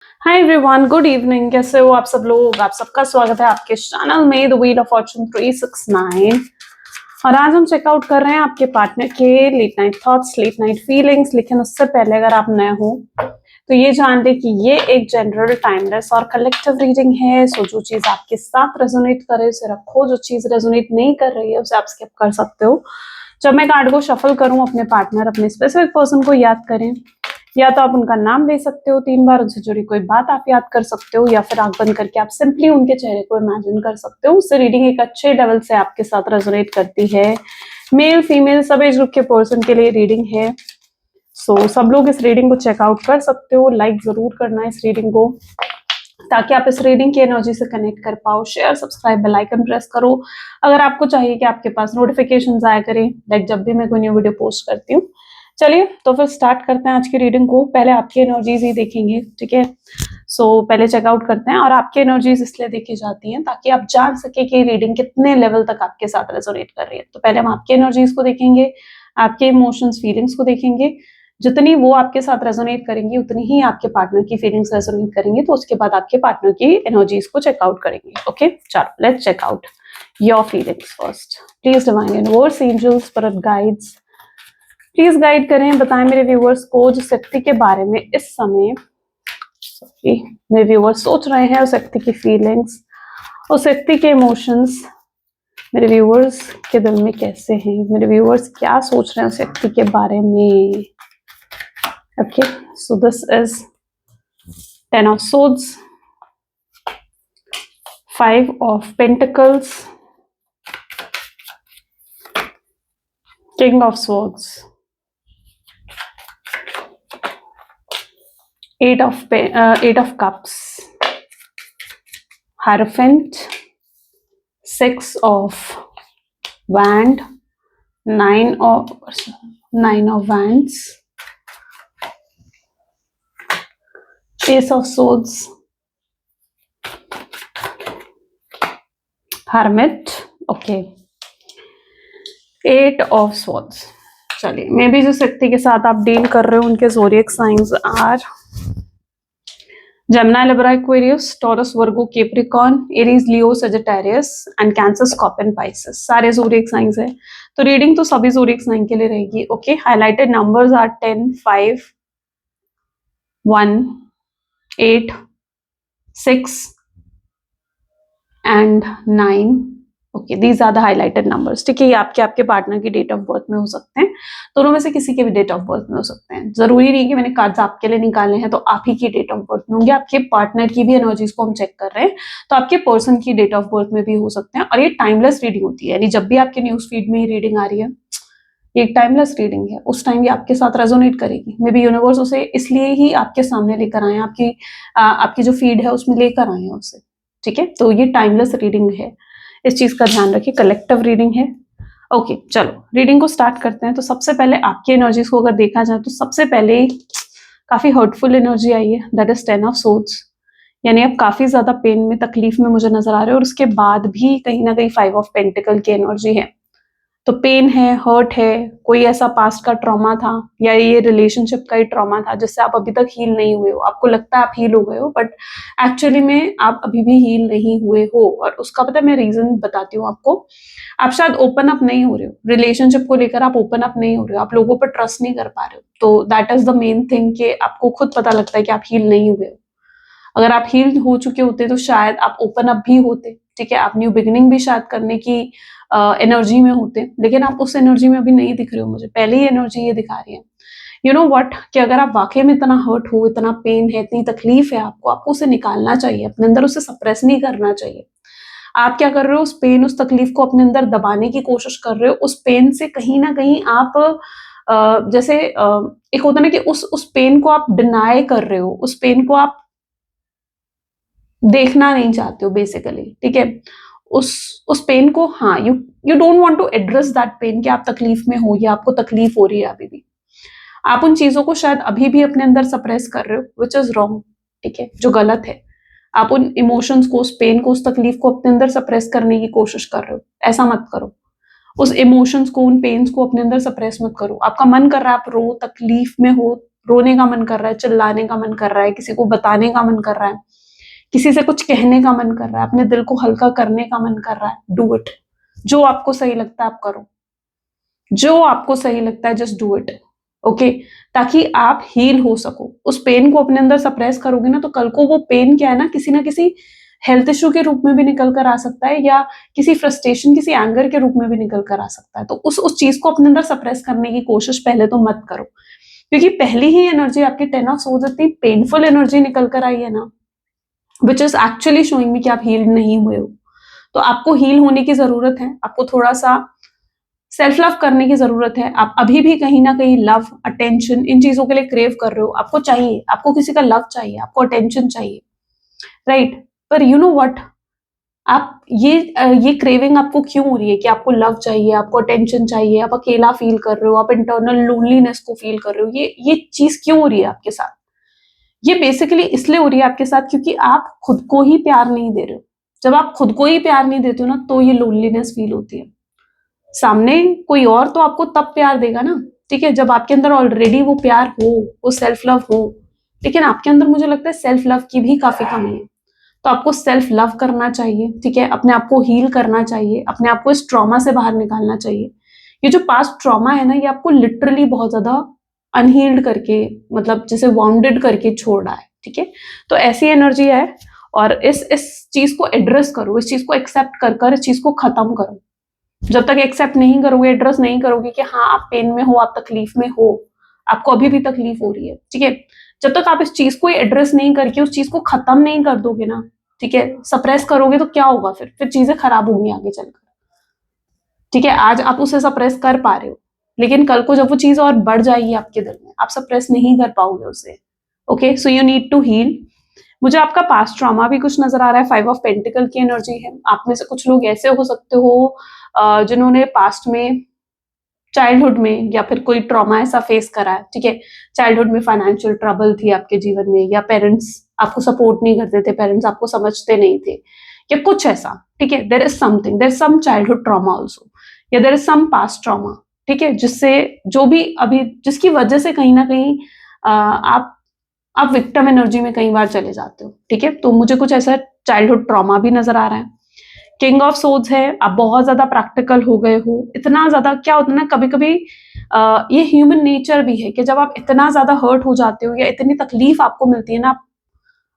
Hi everyone, good evening. कैसे हो आप सब लोग? आप सबका स्वागत है आपके चैनल में द व्हील ऑफ फॉर्चून 369। और आज हम चेकआउट कर रहे हैं आपके पार्टनर के late night thoughts, late night feelings. लेकिन उससे पहले अगर आप नए हो तो ये जान लें कि ये एक जनरल, टाइमलेस और कलेक्टिव रीडिंग है। सो जो चीज आपके साथ रेजोनेट करे उसे रखो, जो चीज रेजोनेट नहीं कर रही है उसे आप स्किप कर सकते हो। जब मैं कार्ड को शफल करूं, अपने पार्टनर, अपने स्पेसिफिक पर्सन को याद करें, या तो आप उनका नाम ले सकते हो 3 बार, उनसे जुड़ी कोई बात आप याद कर सकते हो, या फिर आंख बंद करके आप सिंपली उनके चेहरे को इमेजिन कर सकते हो। उससे रीडिंग एक अच्छे लेवल से आपके साथ रेजोनेट करती है। मेल फीमेल सब एज ग्रुप के पर्सन के लिए रीडिंग है। सो सब लोग इस रीडिंग को चेकआउट कर सकते हो। लाइक जरूर करना इस रीडिंग को, ताकि आप इस रीडिंग की एनर्जी से कनेक्ट कर पाओ। Share, subscribe, bell icon press करो अगर आपको चाहिए कि आपके पास नोटिफिकेशन आया करें लाइक जब भी मैं कोई न्यू वीडियो पोस्ट करती हूँ। चलिए तो फिर स्टार्ट करते हैं आज की रीडिंग को। पहले आपकी एनर्जीज ही देखेंगे, ठीक है। सो पहले चेकआउट करते हैं। और आपकी एनर्जीज इसलिए देखी जाती हैं ताकि आप जान सके कि रीडिंग कितने लेवल तक आपके साथ रेजोनेट कर रही है। तो पहले हम आपकी एनर्जीज को देखेंगे, आपके इमोशंस, फीलिंग्स को देखेंगे। जितनी वो आपके साथ रेजोनेट करेंगी उतनी ही आपके पार्टनर की फीलिंग्स रेजोनेट करेंगी। तो उसके बाद आपके पार्टनर की एनर्जीज को चेकआउट करेंगे। ओके, चलो let's check out your feelings first. Please divine universe, angels, spirit guides, please guide करें, बताएं मेरे व्यूअर्स को जिस व्यक्ति के बारे में इस समय मेरे व्यूअर्स सोच रहे हैं, उस व्यक्ति की फीलिंग्स, उस व्यक्ति के इमोशंस मेरे व्यूअर्स के दिल में कैसे हैं, मेरे व्यूअर्स क्या सोच रहे हैं उस व्यक्ति के बारे में। Okay, so this is 10 of Swords, 5 of Pentacles, King of Swords, 8 of Cups, Hierophant, 6 of Wand, 9 of Wands, Ace of Swords, Hermit, okay, 8 of Swords। चलिए, मे भी जिस व्यक्ति के साथ आप डील कर रहे हो उनके zodiac signs are Gemini, Libra, Aquarius, Taurus, Virgo, Capricorn, Aries, Leo, Sagittarius and Cancer, Scorpion, Pisces। सारे ज़ोडिएक साइंस है। तो रीडिंग तो सभी ज़ोडिएक साइन के लिए रहेगी। Okay, highlighted numbers are 10, 5, 1, 8, 6 and 9। Okay, these are the highlighted numbers. ठीक है, ये आपके पार्टनर की डेट ऑफ बर्थ में हो सकते हैं, दोनों में से किसी के भी डेट ऑफ बर्थ में हो सकते हैं। जरूरी नहीं कि मैंने कार्ड्स आपके लिए निकाले हैं तो आप ही की डेट ऑफ बर्थ में होंगे। आपके पार्टनर की भी एनर्जीज को हम चेक कर रहे हैं तो आपके पर्सन की डेट ऑफ बर्थ में भी हो सकते हैं। और ये टाइमलेस रीडिंग होती है, यानी जब भी आपके न्यूज फीड में रीडिंग आ रही है, ये एक टाइमलेस रीडिंग है। उस टाइम ये आपके साथ रेजोनेट करेगी। मे बी यूनिवर्स उसे इसलिए ही आपके सामने लेकर आए, आपकी जो फीड है उसमें लेकर आए हैं उसे। ठीक है, तो ये टाइमलेस रीडिंग है, इस चीज का ध्यान रखिए। कलेक्टिव रीडिंग है। ओके, चलो रीडिंग को स्टार्ट करते हैं। तो सबसे पहले आपकी एनर्जीज को अगर देखा जाए तो सबसे पहले काफी हर्टफुल एनर्जी आई है, दैट इज 10 ऑफ सोर्ड्स। यानी आप काफी ज्यादा पेन में, तकलीफ में मुझे नजर आ रहे हो। और उसके बाद भी कहीं ना कहीं 5 ऑफ पेंटिकल की एनर्जी है। तो पेन है, हर्ट है, कोई ऐसा पास्ट का ट्रॉमा था या ये रिलेशनशिप का ही ट्रॉमा था जिससे आप अभी तक हील नहीं हुए हो। आपको लगता है आप हील हो गए हो, बट एक्चुअली में आप अभी भी हील नहीं हुए हो। और उसका पता है, मैं रीजन बताती हूँ आपको। आप शायद ओपन अप नहीं हो रहे हो, रिलेशनशिप को लेकर आप ओपन अप नहीं हो रहे हो, आप लोगों पर ट्रस्ट नहीं कर पा रहे हो। तो that is the main thing कि आपको खुद पता लगता है कि आप हील नहीं हुए हो। अगर आप हील हो चुके होते तो शायद आप ओपन अप भी होते। ठीक है, आप न्यू बिगिनिंग भी शायद करने की एनर्जी में होते, लेकिन आप उस एनर्जी में अभी नहीं दिख रहे हो। मुझे पहले ही एनर्जी ये दिखा रही है, यू नो व्हाट, कि अगर आप वाकई में इतना हर्ट हो, इतना पेन है, इतनी तकलीफ है आपको उसे निकालना चाहिए अपने अंदर, उसे सप्रेस नहीं करना चाहिए। आप क्या कर रहे हो, उस पेन, उस तकलीफ को अपने अंदर दबाने की कोशिश कर रहे हो। उस पेन से कहीं ना कहीं आप जैसे एक होता ना कि उस पेन को आप डिनाई कर रहे हो, उस पेन को आप देखना नहीं चाहते हो बेसिकली। ठीक है, उस पेन को, हाँ, you don't want to address that pain कि आप तकलीफ में हो या आपको तकलीफ हो रही है अभी भी। आप उन चीजों को शायद अभी भी अपने अंदर सप्रेस कर रहे हो, विच इज रॉन्ग। ठीक है, जो गलत है। आप उन इमोशंस को, उस पेन को, उस तकलीफ को अपने अंदर सप्रेस करने की कोशिश कर रहे हो। ऐसा मत करो। उस इमोशंस को, उन पेन्स को अपने अंदर सप्रेस मत करो। आपका मन कर रहा है आप रो, तकलीफ में हो, रोने का मन कर रहा है, चिल्लाने का मन कर रहा है, किसी को बताने का मन कर रहा है, किसी से कुछ कहने का मन कर रहा है, अपने दिल को हल्का करने का मन कर रहा है, डू इट। जो आपको सही लगता है आप करो, जो आपको सही लगता है जस्ट डू इट, ओके, ताकि आप हील हो सको। उस पेन को अपने अंदर सप्रेस करोगे ना तो कल को वो पेन क्या है ना किसी हेल्थ इश्यू के रूप में भी निकल कर आ सकता है, या किसी फ्रस्ट्रेशन, किसी एंगर के रूप में भी निकल कर आ सकता है। तो उस चीज को अपने अंदर सप्रेस करने की कोशिश पहले तो मत करो, क्योंकि पहली ही एनर्जी आपकी 10 ऑफ सोर्ड्स इतनी पेनफुल एनर्जी निकल कर आई है ना, which is actually showing me कि आप हील नहीं हुए हो। तो आपको हील होने की जरूरत है, आपको थोड़ा सा सेल्फ लव करने की जरूरत है। आप अभी भी कहीं ना कहीं लव, अटेंशन, इन चीजों के लिए क्रेव कर रहे हो, आपको चाहिए, आपको किसी का लव चाहिए, आपको अटेंशन चाहिए, राइट। पर यू नो व्हाट, आप ये क्रेविंग आपको क्यों हो रही है कि आपको लव चाहिए, आपको अटेंशन चाहिए, आप अकेला फील कर रहे हो, आप इंटरनल लोनलीनेस को फील कर रहे हो, ये चीज क्यों हो रही है आपके साथ? ये बेसिकली इसलिए हो रही है आपके साथ क्योंकि आप खुद को ही प्यार नहीं दे रहे हो। जब आप खुद को ही प्यार नहीं देते हो ना तो ये लोनलीनेस फील होती है। सामने कोई और तो आपको तब प्यार देगा ना, ठीक है, जब आपके अंदर ऑलरेडी वो प्यार हो, वो सेल्फ लव हो। लेकिन आपके अंदर मुझे लगता है सेल्फ लव की भी काफी कमी है। तो आपको सेल्फ लव करना चाहिए, ठीक है, अपने आप को हील करना चाहिए, अपने आप को इस ट्रॉमा से बाहर निकालना चाहिए। ये जो पास्ट ट्रॉमा है ना, ये आपको लिटरली बहुत ज्यादा अनहील्ड करके, मतलब जैसे वाउंडेड करके छोड़ रहा है, ठीक है। तो ऐसी एनर्जी है, और इस चीज को एड्रेस करो, इस चीज को एक्सेप्ट कर इस चीज को खत्म करो। जब तक एक्सेप्ट नहीं करोगे, एड्रेस नहीं करोगे कि हाँ आप पेन में हो, आप तकलीफ में हो, आपको अभी भी तकलीफ हो रही है, ठीक है, जब तक आप इस चीज को एड्रेस नहीं करके उस चीज को खत्म नहीं कर दोगे ना, ठीक है, सप्रेस करोगे तो क्या होगा, फिर चीजें खराब होंगी आगे चलकर, ठीक है। आज आप उसे सप्रेस कर पा रहे हो, लेकिन कल को जब वो चीज और बढ़ जाएगी आपके दिल में, आप सप्रेस नहीं कर पाओगे उसे, okay. So you need to heal. मुझे आपका पास्ट ट्रॉमा भी कुछ नजर आ रहा है, 5 ऑफ पेंटिकल की एनर्जी है। आप में से कुछ लोग ऐसे हो सकते हो जिन्होंने पास्ट में, चाइल्डहुड में, या फिर कोई ट्रॉमा ऐसा फेस करा है, ठीक है। चाइल्डहुड में फाइनेंशियल ट्रबल थी आपके जीवन में, या पेरेंट्स आपको सपोर्ट नहीं करते थे, पेरेंट्स आपको समझते नहीं थे, या कुछ ऐसा, ठीक है। There is something, there is some childhood trauma also, या there is some past trauma, ठीक है, जिससे जो भी अभी, जिसकी वजह से कहीं ना कहीं आप विक्टिम एनर्जी में कई बार चले जाते हो, ठीक है। तो मुझे कुछ ऐसा चाइल्डहुड ट्रॉमा भी नजर आ रहा है। किंग ऑफ सोर्ड्स है, आप बहुत ज्यादा प्रैक्टिकल हो गए हो, इतना ज्यादा, क्या होता है ना, कभी कभी ये ह्यूमन नेचर भी है कि जब आप इतना ज्यादा हर्ट हो जाते हो या इतनी तकलीफ आपको मिलती है ना,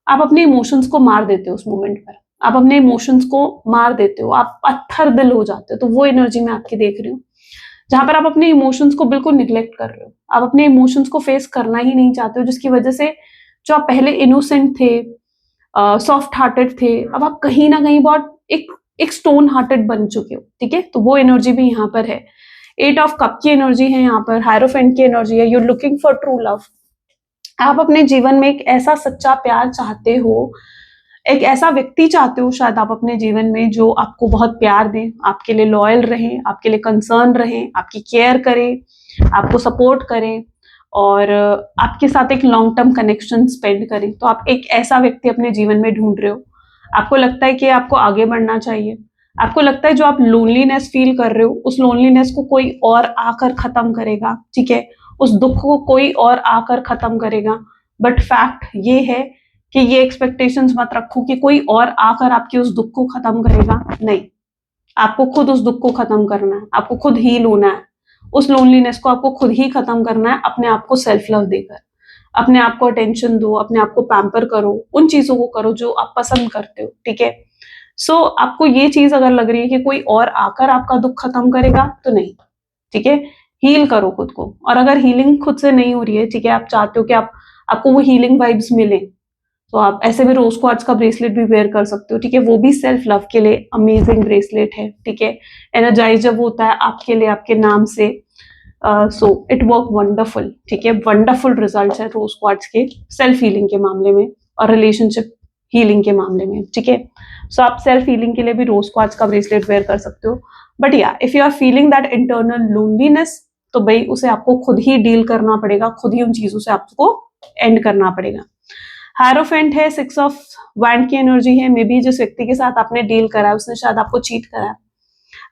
आप अपने इमोशंस को मार देते हो उस मोमेंट पर, आप अपने इमोशंस को मार देते हो, आप पत्थर दिल हो जाते हो। तो वो एनर्जी मैं आपकी देख रही हूँ, जहां पर आप अपने इमोशंस को बिल्कुल निग्लेक्ट कर रहे हो, आप अपने इमोशंस को फेस करना ही नहीं चाहते हो, जिसकी वजह से जो आप पहले इनोसेंट थे, सॉफ्ट हार्टेड थे, अब आप कहीं ना कहीं बहुत एक स्टोन हार्टेड बन चुके हो, ठीक है। तो वो एनर्जी भी यहाँ पर है। 8 ऑफ कप की एनर्जी है यहाँ पर, हायरोफेंट की एनर्जी है, you looking for true love. आप अपने जीवन में एक ऐसा सच्चा प्यार चाहते हो, एक ऐसा व्यक्ति चाहते हो शायद आप अपने जीवन में जो आपको बहुत प्यार दे, आपके लिए लॉयल रहे, आपके लिए कंसर्न रहे, आपकी केयर करे, आपको सपोर्ट करे, और आपके साथ एक लॉन्ग टर्म कनेक्शन स्पेंड करे। तो आप एक ऐसा व्यक्ति अपने जीवन में ढूंढ रहे हो, आपको लगता है कि आपको आगे बढ़ना चाहिए, आपको लगता है जो आप लोनलीनेस फील कर रहे हो उस लोनलीनेस को कोई और आकर खत्म करेगा, ठीक है, उस दुख को कोई और आकर खत्म करेगा। बट फैक्ट ये है कि ये एक्सपेक्टेशंस मत रखो कि कोई और आकर आपके उस दुख को खत्म करेगा, नहीं, आपको खुद उस दुख को खत्म करना है, आपको खुद हील होना है, उस लोनलीनेस को आपको खुद ही खत्म करना है, अपने आप को सेल्फ लव देकर, अपने आप को अटेंशन दो, अपने आप को पैम्पर करो, उन चीजों को करो जो आप पसंद करते हो, ठीक है। सो आपको ये चीज अगर लग रही है कि कोई और आकर आपका दुख खत्म करेगा, तो नहीं, ठीक है, हील करो खुद को। और अगर हीलिंग खुद से नहीं हो रही है, ठीक है, आप चाहते हो कि आपको वो हीलिंग वाइब्स मिले, तो आप ऐसे भी रोज क्वार्ट्ज का ब्रेसलेट भी वेयर कर सकते हो, ठीक है, वो भी सेल्फ लव के लिए अमेजिंग ब्रेसलेट है, ठीक है। एनर्जाइज जब होता है आपके लिए, आपके नाम से, सो इट वर्क वंडरफुल, ठीक है, वंडरफुल रिजल्ट्स है रोज क्वार्ट्ज के सेल्फ हीलिंग के मामले में और रिलेशनशिप हीलिंग के मामले में, ठीक है। सो आप सेल्फ हीलिंग के लिए भी रोज क्वार्ट्ज का ब्रेसलेट वेयर कर सकते हो। But yeah if you are feeling that internal loneliness, तो भाई उसे आपको खुद ही डील करना पड़ेगा, खुद ही उन चीजों से आपको एंड करना पड़ेगा। हायरोफेंट है, 6 ऑफ वैंड की एनर्जी है, मे बी जिस व्यक्ति के साथ आपने डील करा है उसने शायद आपको चीट करा है,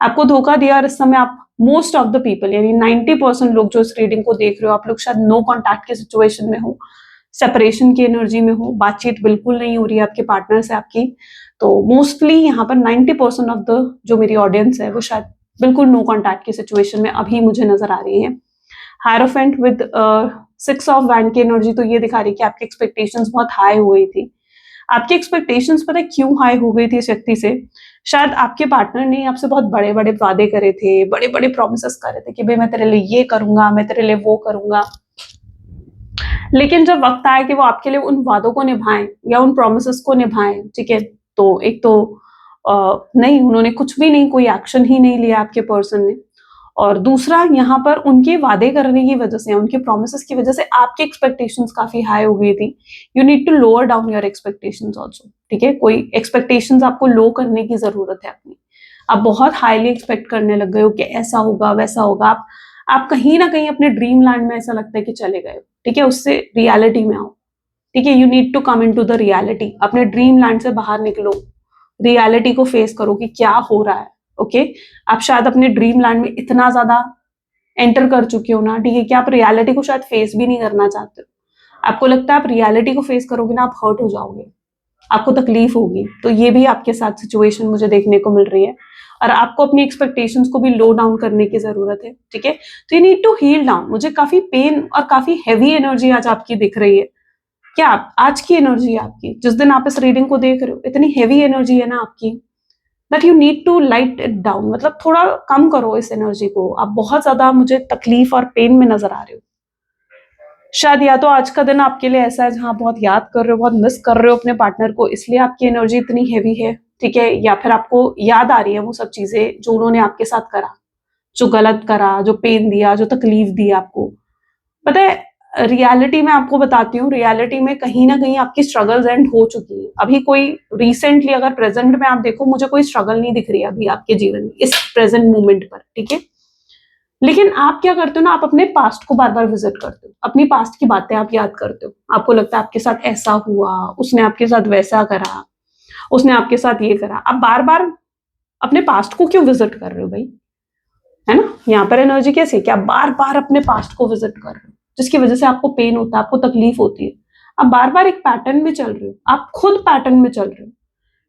आपको धोखा दिया, और इस समय आप मोस्ट ऑफ द पीपल यानी 90% लोग जो इस रीडिंग को देख रहे हो, आप लोग शायद नो कॉन्टैक्ट की सिचुएशन में हो, सेपरेशन की एनर्जी में हो, बातचीत बिल्कुल नहीं हो रही है आपके पार्टनर से आपकी। तो मोस्टली यहाँ पर 90% ऑफ द जो मेरी ऑडियंस है वो शायद बिल्कुल नो कॉन्टैक्ट की सिचुएशन में अभी मुझे नजर आ रही है। हायरोफेंट विद 6 ऑफ वैंड की एनर्जी तो ये दिखा रही है कि आपकी एक्सपेक्टेशंस बहुत हाई हो गई थी। आपकी एक्सपेक्टेशंस पता है क्यों हाई हो गई थी इस व्यक्ति से? शायद आपके पार्टनर ने आपसे बहुत बड़े बड़े वादे करे थे, बड़े बड़े प्रोमिस करे थे कि भाई मैं तेरे लिए ये करूंगा, मैं तेरे लिए वो करूंगा। लेकिन जब वक्त आया कि वो आपके लिए उन वादों को निभाएं या उन प्रोमिस को निभाएं, ठीक है, तो एक तो नहीं, उन्होंने कुछ भी नहीं, कोई एक्शन ही नहीं लिया आपके पर्सन ने। और दूसरा, यहाँ पर उनके वादे करने की वजह से, उनके प्रोमिस की वजह से आपकी एक्सपेक्टेशंस काफी हाई हो गई थी। You need to lower down your expectations also, ठीक है। कोई एक्सपेक्टेशंस आपको लो करने की जरूरत है अपनी। आप बहुत हाईली एक्सपेक्ट करने लग गए हो कि ऐसा होगा वैसा होगा। आप कहीं ना कहीं अपने ड्रीम लैंड में ऐसा लगता है कि चले गए, ठीक है। उससे रियलिटी में आओ, ठीक है। You need to come in to the reality. अपने ड्रीम लैंड से बाहर निकलो, रियलिटी को फेस करो कि क्या हो रहा है। ओके, आप शायद अपने ड्रीम लैंड में इतना ज्यादा एंटर कर चुके हो ना, ठीक है, कि आप रियलिटी को शायद फेस भी नहीं करना चाहते हो। आपको लगता है आप रियलिटी को फेस करोगे ना, आप हर्ट हो जाओगे, आपको तकलीफ होगी। तो ये भी आपके साथ सिचुएशन मुझे देखने को मिल रही है। और आपको अपनी एक्सपेक्टेशंस को भी लो डाउन करने की जरूरत है, ठीक है। तो you need to heal down. मुझे काफी पेन और काफी हैवी एनर्जी आज आपकी दिख रही है। क्या आज की एनर्जी है आपकी, जिस दिन आप इस रीडिंग को देख रहे हो, इतनी हैवी एनर्जी है ना आपकी, that you need to light it down. मतलब थोड़ा कम करो इस एनर्जी को। आप बहुत ज्यादा मुझे तकलीफ और पेन में नजर आ रहे हो। शायद या तो आज का दिन आपके लिए ऐसा है जहां बहुत याद कर रहे हो, बहुत मिस कर रहे हो अपने पार्टनर को, इसलिए आपकी एनर्जी इतनी हैवी है, ठीक है। या फिर आपको याद आ रही है वो सब चीजें जो उन्होंने आपके साथ करा, जो गलत करा, जो पेन दिया, जो तकलीफ दी आपको। पता है, रियलिटी में आपको बताती हूँ, रियलिटी में कहीं ना कहीं आपकी स्ट्रगल्स एंड हो चुकी है। अभी कोई रिसेंटली अगर प्रेजेंट में आप देखो, मुझे कोई स्ट्रगल नहीं दिख रही है अभी आपके जीवन में इस प्रेजेंट मोमेंट पर, ठीक है। लेकिन आप क्या करते हो ना, आप अपने पास्ट को बार बार विजिट करते हो, अपनी पास्ट की बातें आप याद करते हो। आपको लगता है आपके साथ ऐसा हुआ, उसने आपके साथ वैसा करा, उसने आपके साथ ये करा। आप बार बार अपने पास्ट को क्यों विजिट कर रहे हो भाई? है ना, यहाँ पर एनर्जी कैसी है कि आप बार बार अपने पास्ट को विजिट कर रहे हो, जिसकी वजह से आपको पेन होता है, आपको तकलीफ होती है। आप बार बार एक पैटर्न में चल रहे हो, आप खुद पैटर्न में चल रहे हो,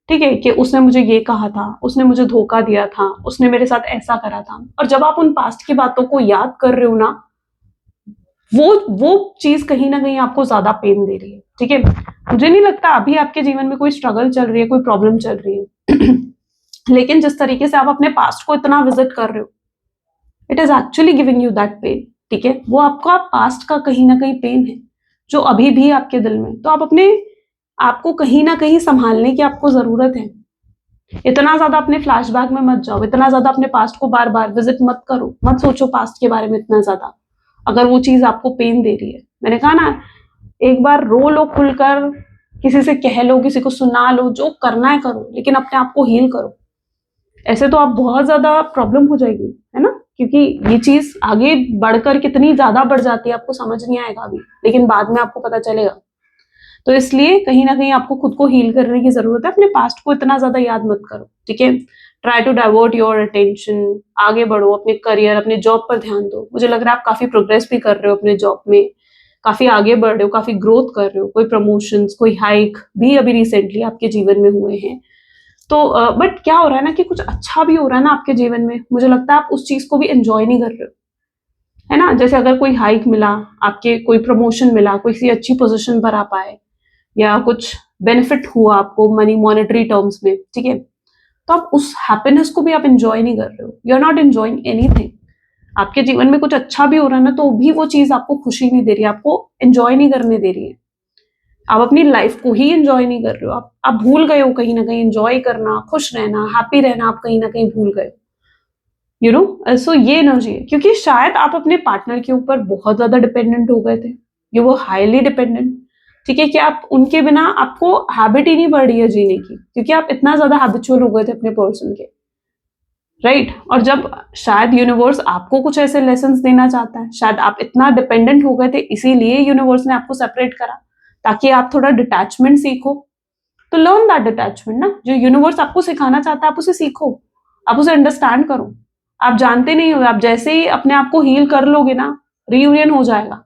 ठीक है, कि उसने मुझे ये कहा था, उसने मुझे धोखा दिया था, उसने मेरे साथ ऐसा करा था। और जब आप उन पास्ट की बातों को याद कर रहे हो ना, वो चीज कहीं ना कहीं आपको ज्यादा पेन दे रही है, ठीक है। मुझे नहीं लगता अभी आपके जीवन में कोई स्ट्रगल चल रही है, कोई प्रॉब्लम चल रही है। लेकिन जिस तरीके से आप अपने पास्ट को इतना विजिट कर रहे हो, it is actually giving you that pain, ठीक है। वो आपका पास्ट का कहीं ना कहीं पेन है जो अभी भी आपके दिल में। तो आप अपने आपको कहीं ना कहीं संभालने की आपको जरूरत है। इतना ज्यादा अपने फ्लैशबैक में मत जाओ, इतना ज्यादा अपने पास्ट को बार बार विजिट मत करो, मत सोचो पास्ट के बारे में इतना ज्यादा, अगर वो चीज आपको पेन दे रही है। मैंने कहा ना, एक बार रो लो खुलकर, किसी से कह लो, किसी को सुना लो, जो करना है करो, लेकिन अपने आप को हील करो। ऐसे तो आप बहुत ज्यादा प्रॉब्लम हो जाएगी, है ना, क्योंकि ये चीज आगे बढ़कर कितनी ज्यादा बढ़ जाती है आपको समझ नहीं आएगा अभी, लेकिन बाद में आपको पता चलेगा। तो इसलिए कहीं ना कहीं आपको खुद को हील करने की जरूरत है। अपने पास्ट को इतना ज्यादा याद मत करो, ठीक है। Try to divert your attention, आगे बढ़ो, अपने करियर, अपने जॉब पर ध्यान दो। मुझे लग रहा है आप काफी प्रोग्रेस भी कर रहे हो अपने जॉब में, काफी आगे बढ़ रहे हो, काफी ग्रोथ कर रहे हो, कोई प्रमोशन, कोई हाइक भी अभी रिसेंटली आपके जीवन में हुए हैं। तो बट क्या हो रहा है ना कि कुछ अच्छा भी हो रहा है ना आपके जीवन में, मुझे लगता है आप उस चीज को भी एंजॉय नहीं कर रहे हो, है ना। जैसे अगर कोई हाइक मिला, आपके कोई प्रमोशन मिला, कोई सी अच्छी पोजीशन पर आ पाए, या कुछ बेनिफिट हुआ आपको मनी मॉनेटरी टर्म्स में, ठीक है, तो आप उस हैप्पीनेस को भी आप एंजॉय नहीं कर रहे हो। You are not enjoying anything. आपके जीवन में कुछ अच्छा भी हो रहा है ना, तो भी वो चीज आपको खुशी नहीं दे रही है, आपको एंजॉय नहीं करने दे रही है। आप अपनी लाइफ को ही एंजॉय नहीं कर रहे हो। आप भूल गए हो कहीं ना कहीं एंजॉय करना, खुश रहना, हैप्पी रहना, आप कहीं ना कहीं भूल गए, यू नो। सो ये एनर्जी है, क्योंकि शायद आप अपने पार्टनर के ऊपर बहुत ज्यादा डिपेंडेंट हो गए थे। यू वो हाईली डिपेंडेंट, ठीक है, कि आप उनके बिना, आपको हैबिट ही नहीं पड़ रही है जीने की, क्योंकि आप इतना ज्यादा हैबिचुअल हो गए थे अपने पर्सन के, राइट। और जब शायद यूनिवर्स आपको कुछ ऐसे लेसन देना चाहता है, शायद आप इतना डिपेंडेंट हो गए थे, इसीलिए यूनिवर्स ने आपको सेपरेट करा, ताकि आप थोड़ा डिटैचमेंट सीखो। तो लर्न दैट डिटैचमेंट ना, जो यूनिवर्स आपको सिखाना चाहता है आप उसे सीखो, आप उसे अंडरस्टैंड करो, आप जानते नहीं हो, आप जैसे ही अपने आप को हील कर लोगे ना, रियूनियन हो जाएगा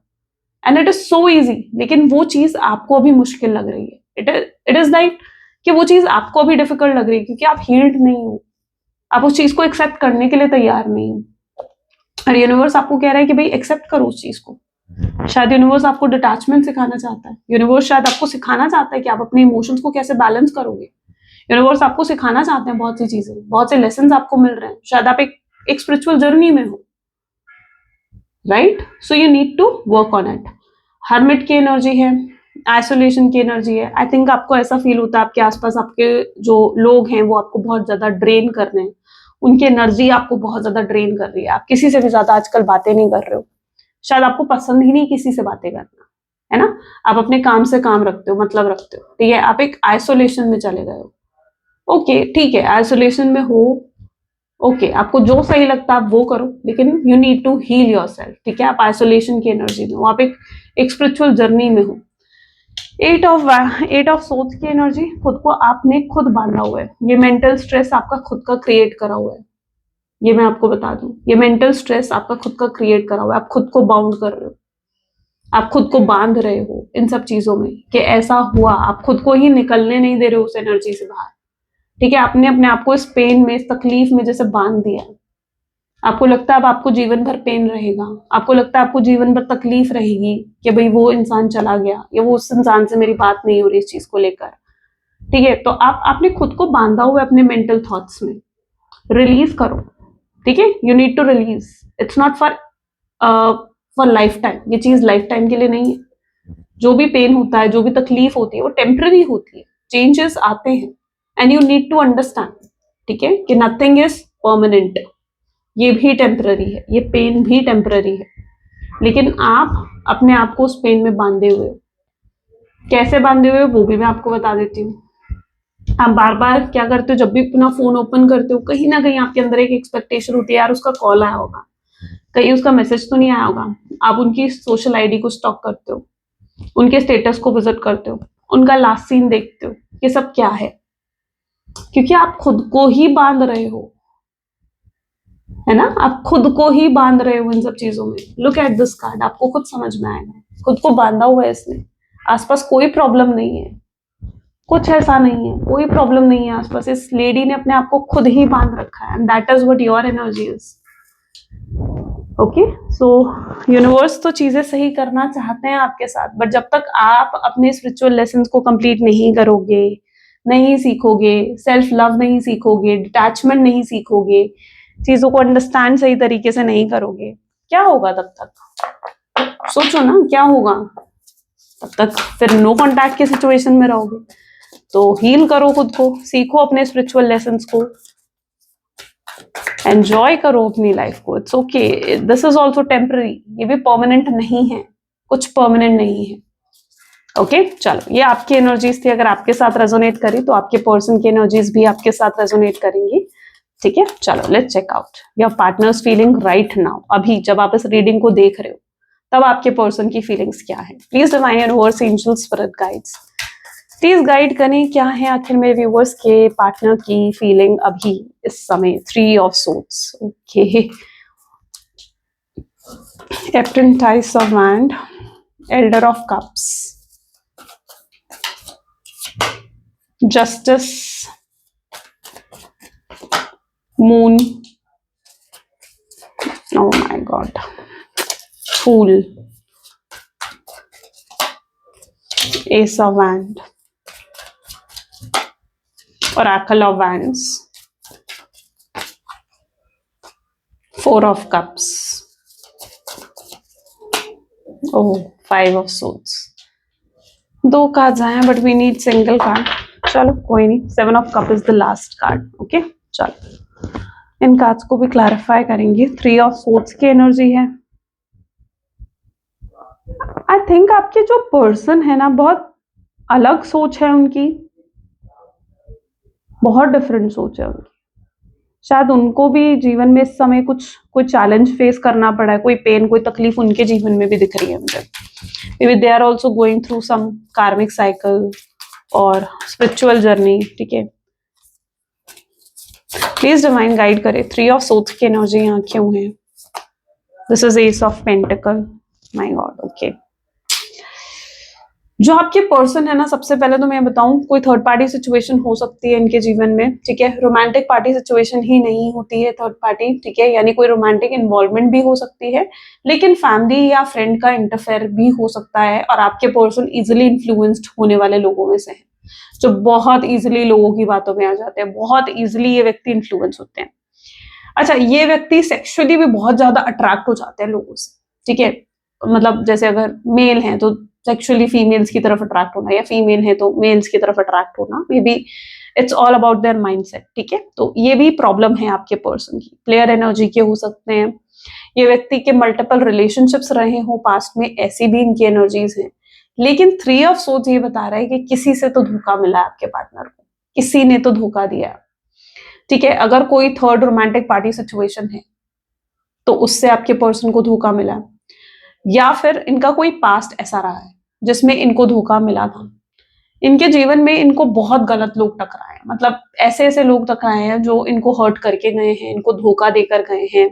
and it is so easy. लेकिन वो चीज आपको अभी मुश्किल लग रही है, इट इज लाइक कि वो चीज आपको अभी डिफिकल्ट लग रही है क्योंकि आप हील्ड नहीं हो, आप उस चीज को एक्सेप्ट करने के लिए तैयार नहीं हो। और यूनिवर्स आपको कह रहा है कि भाई एक्सेप्ट करो उस चीज को। शायद यूनिवर्स आपको डिटैचमेंट सिखाना चाहता है, यूनिवर्स शायद आपको सिखाना चाहता है कि आप अपने इमोशंस को कैसे बैलेंस करोगे। यूनिवर्स आपको सिखाना चाहते हैं बहुत सी चीजें, बहुत से लेसन आपको मिल रहे हैं, शायद आप एक स्पिरिचुअल जर्नी में हो, right? So you need to work on it. Hermit की एनर्जी है, आइसोलेशन की एनर्जी है। आई थिंक आपको ऐसा फील होता है आपके आसपास आपके जो लोग हैं वो आपको बहुत ज्यादा ड्रेन कर रहे हैं, उनकी एनर्जी आपको बहुत ज्यादा ड्रेन कर रही है। आप किसी से भी ज्यादा आजकल बातें नहीं कर रहे हो, शायद आपको पसंद ही नहीं किसी से बातें करना, है ना? आप अपने काम से काम रखते हो, मतलब रखते हो, ठीक है? आप एक आइसोलेशन में चले गए हो, ओके ठीक है, आइसोलेशन में हो, ओके आपको जो सही लगता है आप वो करो, लेकिन you need to heal yourself, ठीक है? आप आइसोलेशन की एनर्जी में हो, आप एक स्पिरिचुअल जर्नी में हो। एट ऑफ सोर्ड्स की एनर्जी, खुद को आपने खुद बांधा हुआ है, ये मेंटल स्ट्रेस आपका खुद का क्रिएट करा हुआ है, ये मैं आपको बता दूं, ये मेंटल स्ट्रेस आपका खुद का क्रिएट करा हुआ है। आप खुद को बाउंड कर रहे हो, आप खुद को बांध रहे हो इन सब चीजों में कि ऐसा हुआ, आप खुद को ही निकलने नहीं दे रहे हो उस एनर्जी से बाहर, ठीक है? आपने अपने आप को इस पेन में, इस तकलीफ में जैसे बांध दिया है। आपको लगता है अब आपको जीवन भर पेन रहेगा, आपको लगता है आपको जीवन भर तकलीफ रहेगी कि भाई वो इंसान चला गया या वो उस इंसान से मेरी बात नहीं हो रही इस चीज को लेकर, ठीक है? तो आपने खुद को बांधा हुआ है अपने मेंटल थॉट्स में, रिलीज करो, ठीक है? You need to release, it's not for life time, ये चीज लाइफ टाइम के लिए नहीं है। जो भी पेन होता है, जो भी तकलीफ होती है वो टेम्पररी होती है, चेंजेस आते हैं and you need to understand, ठीक है, कि नथिंग इज परमानेंट, ये भी टेम्पररी है, ये पेन भी टेम्पररी है। लेकिन आप अपने आप को उस पेन में बांधे हुए हो, कैसे बांधे हुए हो वो भी मैं आपको बता देती हूँ। आप बार बार क्या करते हो, जब भी अपना फोन ओपन करते हो कहीं ना कहीं आपके अंदर एक एक्सपेक्टेशन होती है, यार उसका कॉल आया होगा, कहीं उसका मैसेज तो नहीं आया होगा। आप उनकी सोशल आईडी को स्टॉक करते हो, उनके स्टेटस को विजिट करते हो, उनका लास्ट सीन देखते हो, ये सब क्या है? क्योंकि आप खुद को ही बांध रहे हो, है ना? आप खुद को ही बांध रहे हो इन सब चीजों में। लुक एट दिस कार्ड, आपको खुद समझ में आएगा, खुद को बांधा हुआ है इसने। आसपास कोई प्रॉब्लम नहीं है, कुछ ऐसा नहीं है, कोई प्रॉब्लम नहीं है आसपास, इस लेडी ने अपने आप को खुद ही बांध रखा है and that is what your energy is. Okay, so universe तो चीजें सही करना चाहते हैं आपके साथ, बट जब तक आप अपने स्पिरिचुअल लेसन्स को कंप्लीट नहीं करोगे, नहीं सीखोगे, सेल्फ लव नहीं सीखोगे, डिटैचमेंट नहीं सीखोगे, चीजों को अंडरस्टैंड सही तरीके से नहीं करोगे, क्या होगा तब तक? सोचो ना क्या होगा तब तक? फिर नो कांटेक्ट की सिचुएशन में रहोगे। तो हील करो खुद को, सीखो अपने स्पिरिचुअल लेसन्स को, एंजॉय करो अपनी लाइफ को। It's okay, this is also temporary, ये भी परमानेंट नहीं है, कुछ परमानेंट नहीं है। ओके चलो, ये आपकी एनर्जीज थी, अगर आपके साथ रेजोनेट करी तो आपके पर्सन की एनर्जीज भी आपके साथ रेजोनेट करेंगी, ठीक है? चलो let's check out your partner's feeling right now. अभी जब आप इस रीडिंग को देख रहे हो तब आपके पर्सन की फीलिंग्स क्या है? Please divine universe, angels, spirit guides please guide करें, क्या है आखिर मेरे व्यूअर्स के पार्टनर की फीलिंग अभी इस समय। 3 of swords, okay, apprentice of wand, elder of cups, justice, moon, oh my god, fool, ace of wand, oracle of wands, 4 of cups, oh 5 of swords। 2 cards आए हैं but we need single card, चलो कोई नहीं। 7 of cup is the last card, okay चलो इन cards को भी clarify करेंगे। 3 ऑफ सोर्ड्स की एनर्जी है। आई थिंक आपके जो पर्सन है ना, बहुत अलग सोच है उनकी, बहुत डिफरेंट सोच है उनकी। शायद उनको भी जीवन में इस समय कोई चैलेंज फेस करना पड़ा है, कोई पेन, कोई तकलीफ उनके जीवन में भी दिख रही है मुझे। Maybe they are also going through some karmic cycle और स्पिरिचुअल जर्नी, ठीक है? प्लीज डिवाइन गाइड करे, 3 ऑफ सोर्ड्स की एनर्जी यहाँ क्यों है? This is S of pentacle, my God. Okay, जो आपके पर्सन है ना, सबसे पहले तो मैं बताऊं, कोई थर्ड पार्टी सिचुएशन हो सकती है इनके जीवन में, ठीक है। रोमांटिक पार्टी सिचुएशन ही नहीं होती है थर्ड पार्टी, ठीक है, यानी कोई रोमांटिक इन्वॉल्वमेंट भी हो सकती है, लेकिन फैमिली या फ्रेंड का इंटरफेयर भी हो सकता है। और आपके पर्सन इजिली इन्फ्लुएंस्ड होने वाले लोगों में से है, जो बहुत इजिली लोगों की बातों में आ जाते हैं, बहुत इजिली ये व्यक्ति इन्फ्लुएंस होते हैं। अच्छा, ये व्यक्ति सेक्सुअली भी बहुत ज्यादा अट्रैक्ट हो जाते हैं लोगों से, ठीक है। मतलब जैसे अगर मेल है तो सेक्सुअली फीमेल्स की तरफ अट्रैक्ट होना, या फीमेल है तो मेल्स की तरफ अट्रैक्ट होना, may be it's all about their mindset, ठीक है। तो ये भी प्रॉब्लम है आपके पर्सन की। प्लेयर एनर्जी के हो सकते हैं, ये व्यक्ति के मल्टीपल रिलेशनशिप्स रहे हो पास्ट में, ऐसी भी इनकी एनर्जीज हैं। लेकिन 3 ऑफ सोर्ड्स ये बता रहा है कि किसी से तो धोखा मिला है आपके पार्टनर को, किसी ने तो धोखा दिया, ठीक है। अगर कोई थर्ड रोमांटिक पार्टी सिचुएशन है तो उससे आपके पर्सन को धोखा मिला, या फिर इनका कोई पास्ट ऐसा रहा है जिसमें इनको धोखा मिला था। इनके जीवन में इनको बहुत गलत लोग टकराए हैं, मतलब ऐसे ऐसे लोग टकराए हैं जो इनको हर्ट करके गए हैं, इनको धोखा देकर गए हैं,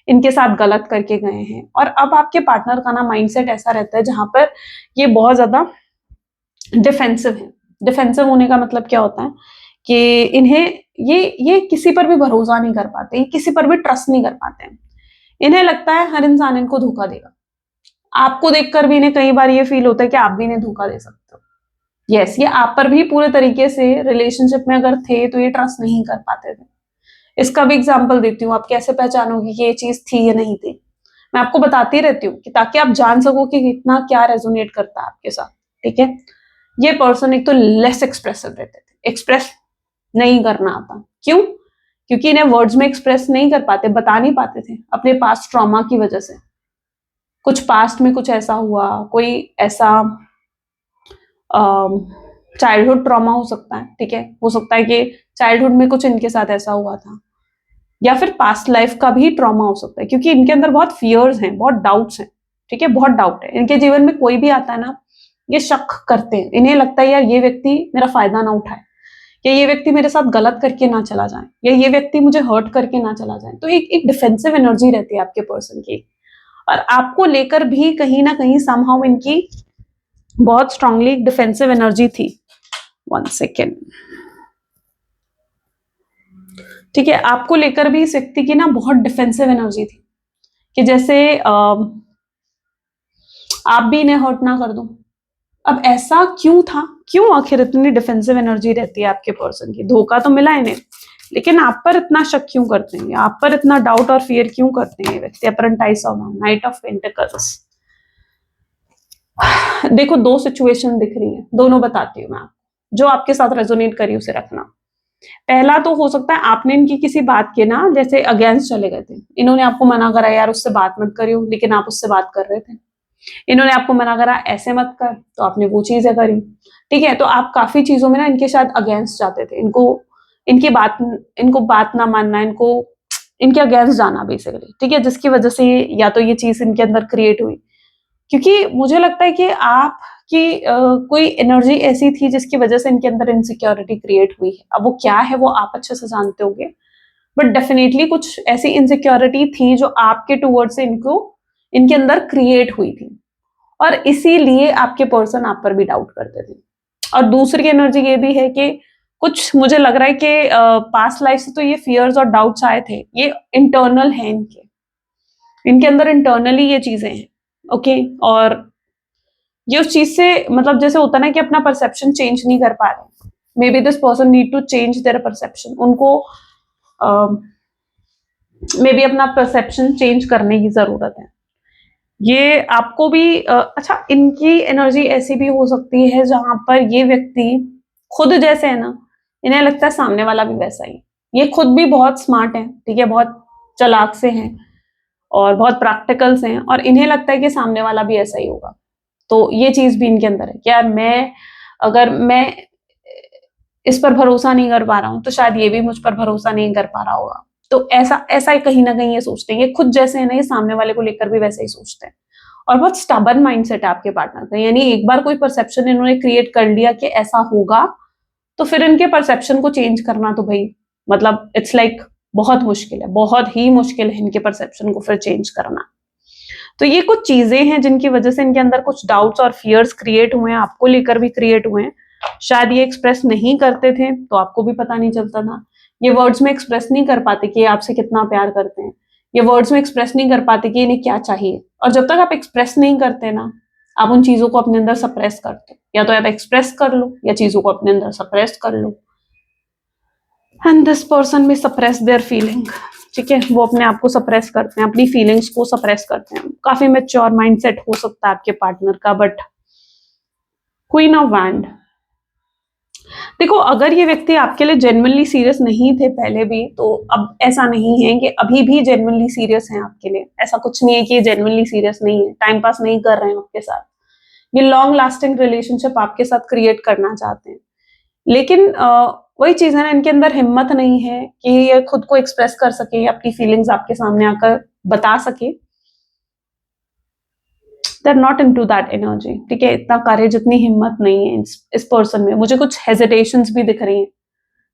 इनके साथ गलत करके गए हैं। और अब आपके पार्टनर का ना माइंडसेट ऐसा रहता है जहां पर ये बहुत ज्यादा डिफेंसिव है। डिफेंसिव होने का मतलब क्या होता है कि इन्हें ये किसी पर भी भरोसा नहीं कर पाते, ये किसी पर भी ट्रस्ट नहीं कर पाते हैं। इन्हें लगता है हर इंसान इनको धोखा देगा। आपको देखकर भी इन्हें कई बार ये फील होता है कि आप भी इन्हें धोखा दे सकते हो। यस, ये आप पर भी पूरे तरीके से रिलेशनशिप में अगर थे तो ये ट्रस्ट नहीं कर पाते थे। इसका भी एग्जांपल देती हूँ, आप कैसे पहचानोगे कि ये चीज थी या नहीं थी। मैं आपको बताती रहती हूँ कि ताकि आप जान सको कि कितना क्या रेजोनेट करता है आपके साथ, ठीक है। ये पर्सन एक तो लेस एक्सप्रेसिव रहते थे, एक्सप्रेस नहीं करना आता। क्यों? क्योंकि इन्हें वर्ड्स में एक्सप्रेस नहीं कर पाते, बता नहीं पाते थे अपने पास्ट ट्रॉमा की वजह से। कुछ पास्ट में कुछ ऐसा हुआ, कोई ऐसा चाइल्डहुड ट्रॉमा हो सकता है, ठीक है। हो सकता है कि चाइल्डहुड में कुछ इनके साथ ऐसा हुआ था, या फिर पास्ट लाइफ का भी ट्रॉमा हो सकता है, क्योंकि इनके अंदर बहुत फियर्स हैं, बहुत डाउट्स हैं, ठीक है। बहुत डाउट है इनके जीवन में। कोई भी आता है ना, ये शक करते हैं, इन्हें लगता है यार ये व्यक्ति मेरा फायदा ना उठाए, या ये व्यक्ति मेरे साथ गलत करके ना चला जाए, या ये व्यक्ति मुझे हर्ट करके ना चला जाए। तो एक डिफेंसिव एनर्जी रहती है आपके पर्सन की, और आपको लेकर भी कहीं ना कहीं समहाउ इनकी बहुत स्ट्रांगली डिफेंसिव एनर्जी थी। 1 सेकेंड, ठीक है। आपको लेकर भी इस व्यक्ति की ना बहुत डिफेंसिव एनर्जी थी कि जैसे आप भी इन्हें हर्ट ना कर दो। अब ऐसा क्यों था, क्यों आखिर इतनी डिफेंसिव एनर्जी रहती है आपके पर्सन की? धोखा तो मिला इन्हें, लेकिन आप पर इतना शक क्यों करते हैं, आप पर इतना डाउट और फियर क्यों करते हैं व्यक्ति? Apprentice of night of pentacles. देखो, 2 सिचुएशन दिख रही है, दोनों बताती हूँ मैं आपको, जो आपके साथ रेजोनेट करी उसे रखना। पहला तो हो सकता है आपने इनकी किसी बात के ना जैसे अगेंस्ट चले गए थे, इन्होंने आपको मना करा यार उससे बात मत करियो, लेकिन आप उससे बात कर रहे थे। इन्होंने आपको मना करा ऐसे मत कर, तो आपने वो चीजें करी, ठीक है। तो आप काफी चीजों में ना इनके शायद अगेंस्ट जाते थे, इनको बात ना मानना, इनके अगेंस्ट जाना बेसिकली, ठीक है। जिसकी वजह से या तो ये चीज इनके अंदर क्रिएट हुई, क्योंकि मुझे लगता है कि आपकी कोई एनर्जी ऐसी थी जिसकी वजह से इनके अंदर इनसिक्योरिटी क्रिएट हुई है। अब वो क्या है वो आप अच्छे से जानते होंगे, बट डेफिनेटली कुछ ऐसी इनसिक्योरिटी थी जो आपके टूवर्ड्स से इनके अंदर क्रिएट हुई थी, और इसीलिए आपके पर्सन आप पर भी डाउट करते थे। और दूसरी एनर्जी ये भी है कि कुछ मुझे लग रहा है कि पास्ट लाइफ से तो ये फियर्स और डाउट्स आए थे, ये इंटरनल है इनके अंदर इंटरनली ये चीजें हैं, ओके। और ये उस चीज से मतलब जैसे होता ना कि अपना परसेप्शन चेंज नहीं कर पा रहे, maybe this person need to change their perception. उनको मे बी अपना परसेप्शन चेंज करने की जरूरत है। ये आपको भी अच्छा, इनकी एनर्जी ऐसी भी हो सकती है जहां पर ये व्यक्ति खुद जैसे है ना, इन्हें लगता है सामने वाला भी वैसा ही। ये खुद भी बहुत स्मार्ट है, ठीक है, बहुत चालाक से हैं और बहुत प्रैक्टिकल से हैं, और इन्हें लगता है कि सामने वाला भी ऐसा ही होगा। तो ये चीज भी इनके अंदर है कि यार अगर मैं इस पर भरोसा नहीं कर पा रहा हूं तो शायद ये भी मुझ पर भरोसा नहीं कर पा रहा होगा। तो ऐसा ही कहीं ना कहीं ये सोचते हैं, ये खुद जैसे है ना, ये सामने वाले को लेकर भी वैसे ही सोचते हैं। और बहुत स्टबर्न माइंडसेट है आपके पार्टनर का, यानी एक बार कोई परसेप्शन इन्होंने क्रिएट कर लिया कि ऐसा होगा, तो फिर इनके परसेप्शन को चेंज करना तो भाई मतलब इट्स लाइक बहुत मुश्किल है, बहुत ही मुश्किल है इनके परसेप्शन को फिर चेंज करना। तो ये कुछ चीजें हैं जिनकी वजह से इनके अंदर कुछ डाउट्स और फियर्स क्रिएट हुए हैं, आपको लेकर भी क्रिएट हुए हैं। शायद ये एक्सप्रेस नहीं करते थे तो आपको भी पता नहीं चलता था। ये वर्ड्स में एक्सप्रेस नहीं कर पाते कि ये आपसे कितना प्यार करते हैं। ये वर्ड्स में एक्सप्रेस नहीं कर पाते कि इन्हें क्या चाहिए। और जब तक आप एक्सप्रेस नहीं करते ना, आप उन चीजों को अपने अंदर सप्रेस करते हो। या तो आप एक्सप्रेस कर लो या चीजों को अपने अंदर सप्रेस कर लो। एंड दिस पर्सन भी सप्रेस देयर फीलिंग। ठीक है, वो अपने आप को सप्रेस करते हैं, अपनी फीलिंग्स को सप्रेस करते हैं। काफी मैच्योर माइंडसेट हो सकता है आपके पार्टनर का। बट क्वीन ऑफ वैंड, देखो अगर ये व्यक्ति आपके लिए जेन्युइनली सीरियस नहीं थे पहले भी, तो अब ऐसा नहीं है कि अभी भी जेन्युइनली सीरियस हैं आपके लिए। ऐसा कुछ नहीं है कि ये जेन्युइनली सीरियस नहीं है, टाइम पास नहीं कर रहे हैं आपके साथ। ये लॉन्ग लास्टिंग रिलेशनशिप आपके साथ क्रिएट करना चाहते हैं। लेकिन वही चीज है ना, इनके अंदर हिम्मत नहीं है कि ये खुद को एक्सप्रेस कर सके या अपनी फीलिंग्स आपके सामने आकर बता सके। They are not into that energy. ठीक है, इतना करेज, इतनी हिम्मत नहीं है इस पर्सन में। मुझे कुछ हेजिटेशंस भी दिख रही हैं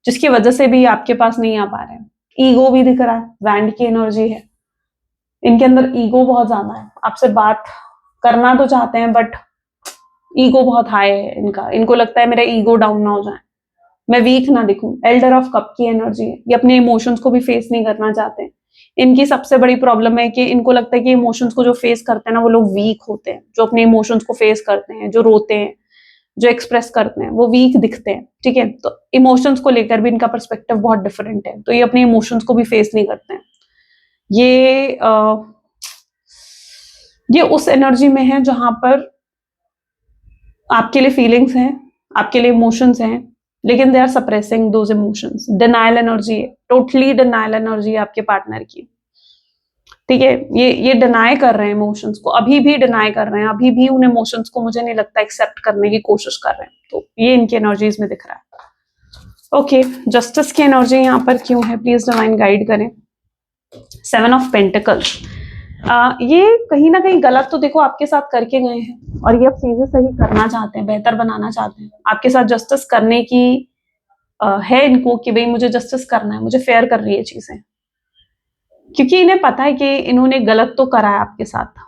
जिसकी वजह से भी आपके पास नहीं आ पा रहे हैं। ईगो भी दिख रहा है, वैंड की एनर्जी है। इनके अंदर ईगो बहुत ज्यादा है। आपसे बात करना तो चाहते हैं बट ईगो बहुत हाई है इनका। इनको लगता है मेरा ईगो डाउन ना हो जाए, मैं वीक ना दिखूं। एल्डर ऑफ कप की एनर्जी है। ये अपने इमोशंस को भी फेस नहीं करना चाहते हैं। इनकी सबसे बड़ी प्रॉब्लम है कि इनको लगता है कि इमोशंस को जो फेस करते हैं ना, वो लोग वीक होते हैं। जो अपने इमोशंस को फेस करते हैं, जो रोते हैं, जो एक्सप्रेस करते हैं, वो वीक दिखते हैं। ठीक है, तो इमोशंस को लेकर भी इनका पर्सपेक्टिव बहुत डिफरेंट है। तो ये अपने इमोशंस को भी फेस नहीं करते हैं। ये उस एनर्जी में है जहां पर आपके लिए फीलिंग्स हैं, आपके लिए इमोशंस हैं, लेकिन they are suppressing those emotions. Denial energy है, टोटली डिनायल एनर्जी है आपके पार्टनर की। ठीक है, ये डिनाई कर रहे हैं इमोशंस को, अभी भी डिनाई कर रहे हैं। अभी भी उन इमोशंस को मुझे नहीं लगता एक्सेप्ट करने की कोशिश कर रहे हैं। तो ये इनकी एनर्जीज में दिख रहा है। ओके, जस्टिस की एनर्जी यहाँ पर क्यों है, प्लीज डिवाइन गाइड करें। 7 ऑफ पेंटिकल्स, ये कहीं ना कहीं गलत तो देखो आपके साथ करके गए हैं और ये अब चीजें सही करना चाहते हैं, बेहतर बनाना चाहते हैं। आपके साथ जस्टिस करने की है इनको कि भाई मुझे जस्टिस करना है, मुझे फेयर कर रही है चीजें, क्योंकि इन्हें पता है कि इन्होंने गलत तो करा है आपके साथ।